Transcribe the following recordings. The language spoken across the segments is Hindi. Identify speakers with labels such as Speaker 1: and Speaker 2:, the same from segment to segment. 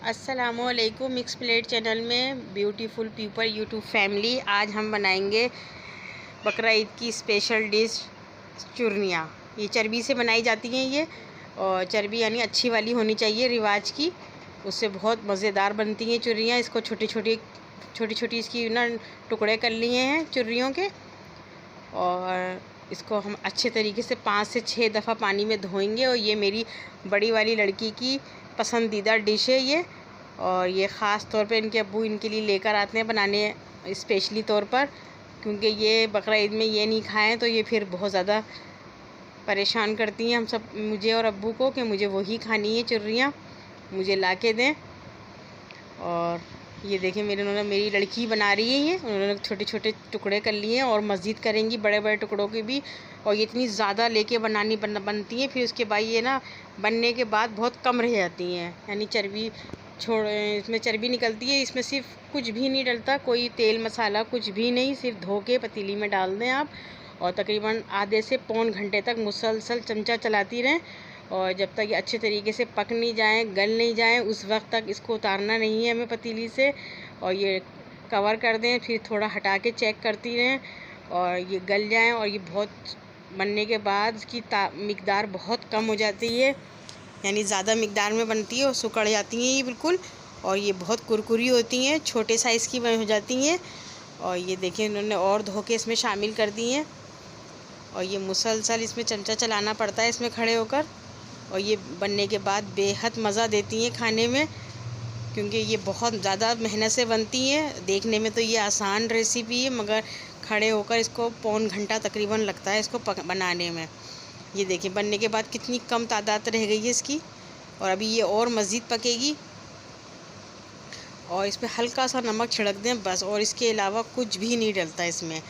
Speaker 1: अस्सलामुअलैकुम। मिक्स प्लेट चैनल में ब्यूटीफुल पीपल यूट्यूब फैमिली, आज हम बनाएंगे बकरा ईद की स्पेशल डिश चूरनियाँ। ये चर्बी से बनाई जाती हैं ये, और चर्बी यानी अच्छी वाली होनी चाहिए रिवाज की, उससे बहुत मज़ेदार बनती हैं चूरनियाँ। इसको छोटी छोटी इसकी ना टुकड़े कर लिए हैं चूरनियों के, और इसको हम अच्छे तरीके से 5 से 6 दफ़ा पानी में धोएंगे। और ये मेरी बड़ी वाली लड़की की पसंदीदा डिश है ये, और ये ख़ास तौर पे इनके अब्बू इनके लिए लेकर आते हैं बनाने स्पेशली तौर पर, क्योंकि ये बकरा ईद में ये नहीं खाएं तो ये फिर बहुत ज़्यादा परेशान करती हैं हम सब, मुझे और अब्बू को, कि मुझे वही खानी है चुर्रियाँ, मुझे ला के दें। और ये देखें मेरी लड़की बना रही है ये, उन्होंने छोटे छोटे टुकड़े कर लिए हैं और मज़ीद करेंगी बड़े बड़े टुकड़ों के भी। और ये इतनी ज़्यादा लेके बनती हैं, फिर उसके बाद ये ना बनने के बाद बहुत कम रह जाती हैं, यानी चर्बी इसमें चर्बी निकलती है। इसमें सिर्फ कुछ भी नहीं डलता, कोई तेल मसाला कुछ भी नहीं, सिर्फ धो के पतीली में डाल दें आप, और तकरीबन आधे से पौन घंटे तक मुसलसल चमचा चलाती रहें, और जब तक ये अच्छे तरीके से पक नहीं जाएँ, गल नहीं जाएँ, उस वक्त तक इसको उतारना नहीं है हमें पतीली से। और ये कवर कर दें, फिर थोड़ा हटा के चेक करती रहें, और ये गल जाएँ। और ये बहुत बनने के बाद इसकी मिकदार बहुत कम हो जाती है, यानी ज़्यादा मिकदार में बनती है और सुकड़ जाती हैं ये बिल्कुल, और ये बहुत कुरकुरी होती हैं, छोटे साइज़ की हो जाती हैं। और ये देखिए इन्होंने और धो के इसमें शामिल कर दी हैं, और ये मुसलसल इसमें चमचा चलाना पड़ता है इसमें खड़े होकर। और ये बनने के बाद बेहद मज़ा देती हैं खाने में, क्योंकि ये बहुत ज़्यादा मेहनत से बनती हैं। देखने में तो ये आसान रेसिपी है, मगर खड़े होकर इसको पौन घंटा तकरीबन लगता है इसको बनाने में। ये देखिए बनने के बाद कितनी कम तादाद रह गई है इसकी, और अभी ये और मज़ीद पकेगी। और इस पर हल्का सा नमक छिड़क दें बस, और इसके अलावा कुछ भी नहीं डलता इसमें,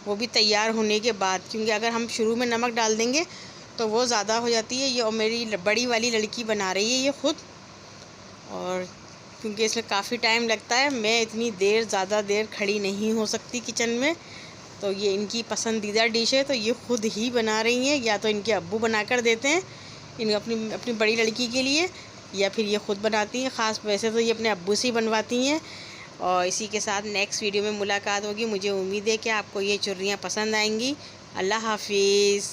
Speaker 1: वो भी तैयार होने के बाद, क्योंकि अगर हम शुरू में नमक डाल देंगे तो वो ज़्यादा हो जाती है ये। और मेरी बड़ी वाली लड़की बना रही है ये ख़ुद, और क्योंकि इसमें काफ़ी टाइम लगता है, मैं इतनी ज़्यादा देर खड़ी नहीं हो सकती किचन में, तो ये इनकी पसंदीदा डिश है तो ये ख़ुद ही बना रही हैं, या तो इनके अब्बू बना कर देते हैं अपनी बड़ी लड़की के लिए, या फिर ये ख़ुद बनाती हैं। ख़ास वैसे तो ये अपने अब्बू से ही बनवाती हैं। और इसी के साथ नेक्स्ट वीडियो में मुलाकात होगी। मुझे उम्मीद है कि आपको ये चुर्रियाँ पसंद आएंगी। अल्लाह हाफिज़।